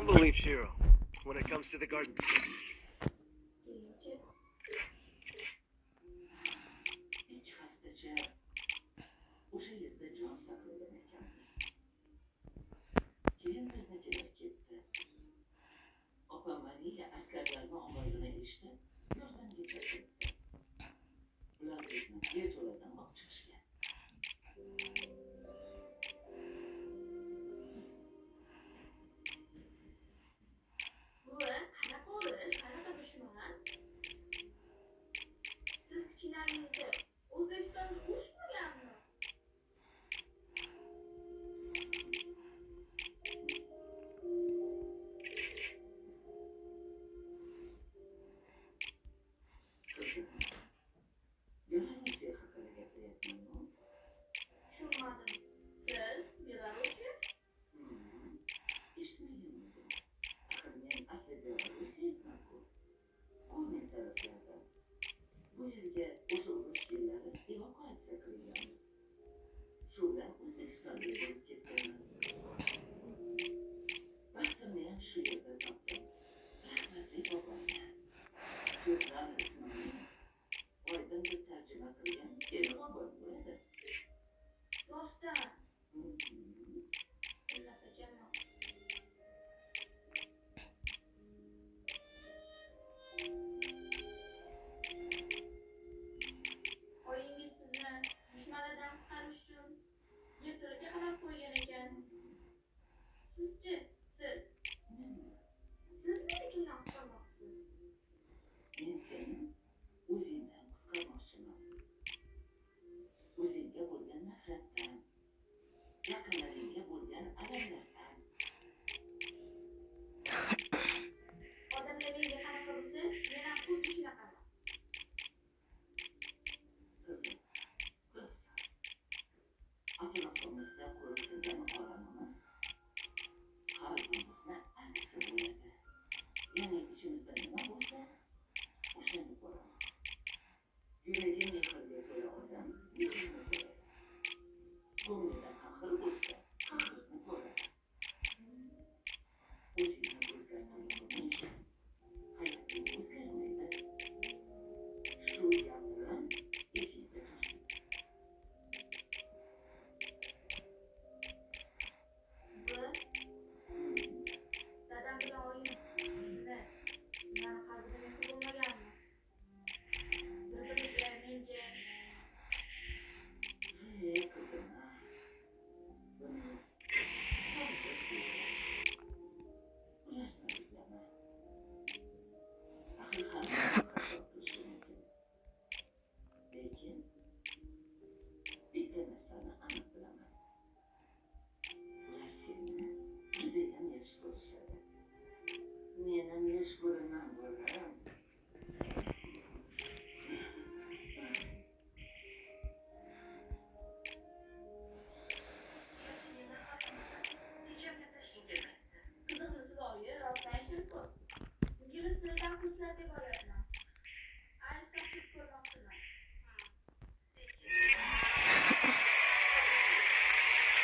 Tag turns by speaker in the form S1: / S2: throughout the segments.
S1: believe Shiro when it comes to the garden.
S2: Hiç hastaça o şehirde can saklayan mekanımız. Keyin biznikilar ketdi. Opam Mariya askarlarni omonligini eshitib, yordamga chaqiribdi. Ular bizni yerto'ladan olib chiqishgan.
S3: Buvi, qanaqa urush, qanaqa dushman? Siz kichkinaligingizda O'zbekistonda urush bo'lganmi?
S2: Qizim, Belorussiya haqida gapiryapmanmi?
S3: Tushunmadim. Siz Belarusya?
S2: Eshitmaganmidim. Axir men asli Belorussiyaman-ku. Ko'min taraflardan. Bu yerga o'sha urush yillari evakuatsiya qilinganmiz. Shu bilan O'zbekistonga bo'lib ketganman. Baxtimni ham shu yerda topdim. Rahmatli bobomga. So'zlar ismini oydin deb tarjima qilgan Seni bobom bo'ladi.
S3: Rostdan. O'ylab oyingiz sizni dushmanlardan qutqarish uchun yerto'laga qamab qo'ygan ekan. Sizchi? Siz meni kimdan qutqarmoqchisiz?
S2: Men seni o'zingdan qutqarmoqchiman. O'zingga bo'lgan nafratdan, yaqinlaringga bo'lgan alamlardan.
S3: Odamlar menga qanaqa bo'lsa, men ham xuddi shunaqaman.
S2: Qizim, ko'rasan. Atrofimizda qurib turgan olamimiz qalbimizni aksi bo'ladi. Ya'ni ichimizda nima bo'lsa, o'shani ko'ramiz. Yuragi mehrga to'la odam mehrini ko'radi. Ko'nglida qahr bo'lsa, qahrni ko'radi. O'zingni o'zgartirmoqchi, hayoting o'zgarmaydi. Shu gapirim esingda tursin.
S3: Dadam bilan oyim meni qalbida mehr bo'lmaganmi? Bir-biriga menga
S2: Kızım, bunu ularni izlama. Axir hamma xato qilishi mumkin. Lekin bitta narsani aniq bilaman. Ular seni judayam yaxshi ko'rishadi. Men ham yaxshi ko'raman bolam.
S3: qiziqmisiz oyi, rostdan shirku. Ingliz tilidan kurslar deb olyapman. Ayni topshirib ko'rmoqchiman.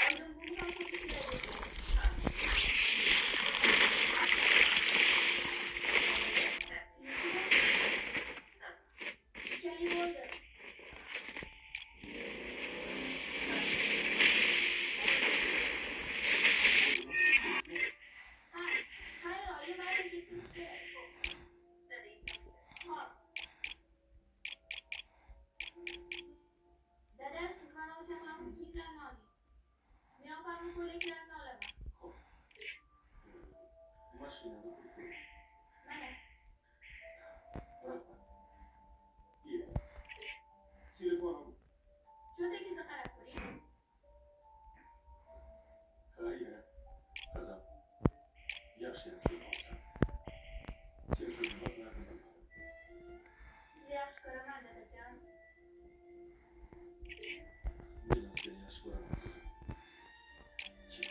S3: Oyim bu ham xuddi shunday dedi. Ikali bo'ldi. Hayır, oyim ayrim geçmiş kerak. Hop. Dada, siz bana o'shalarni kiyimlarini oling. Men opamni ko'ylaklarini olaman.
S2: Mashinani qo'y.
S3: Mana.
S2: Telefonim.
S3: Cho'ntagingizni qarab ko'ring.
S4: Hayır, kızım. Yaxshi sen olsan. Sensiz nimalarni bilmadim.
S3: Sizni yaxshi ko'raman, dadajon.
S4: Men ham seni yaxshi ko'raman kızım. Kim?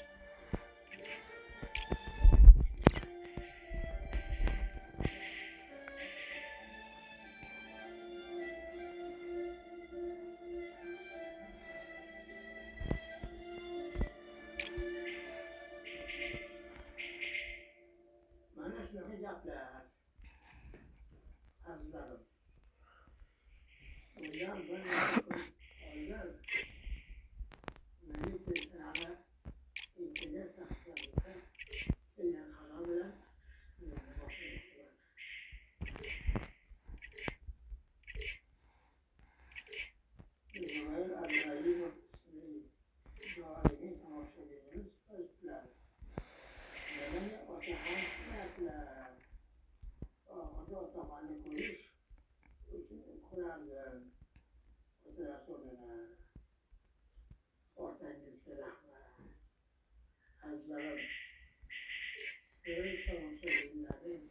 S5: yaptılar. Azlarım. Ondan ben yaptım. Ondan beni bir tane internet hastalıkta yine kanalılar yine başlıyorlar. Bunlar Allah'ın duayı tamaşalıyoruz. Özler. Neden yapacağız? Özler. Orada zamanı koyuş. Kur'an ondan sonra orta İngilizce'ler azlarım. Böyle tamaşalıyorlar.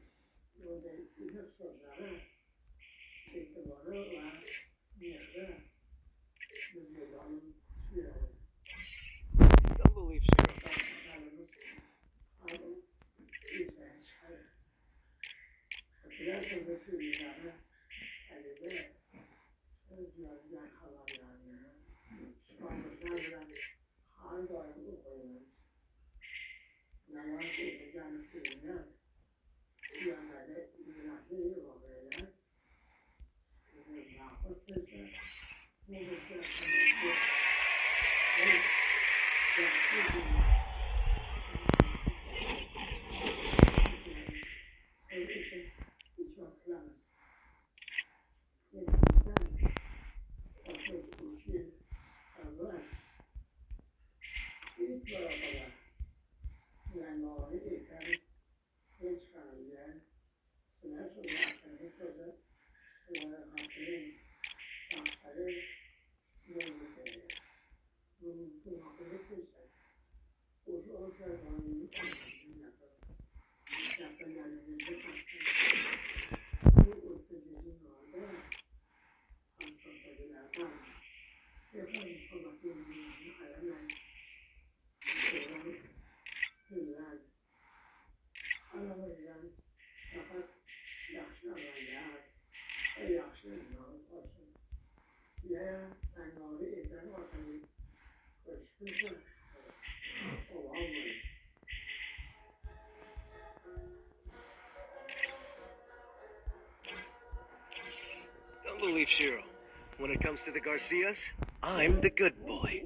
S5: Orada ilk sözleri itibarı var. Nerede?
S1: Don't believe Shiro. Don't believe Shiro. When it comes to the Garcias, I'm the good boy.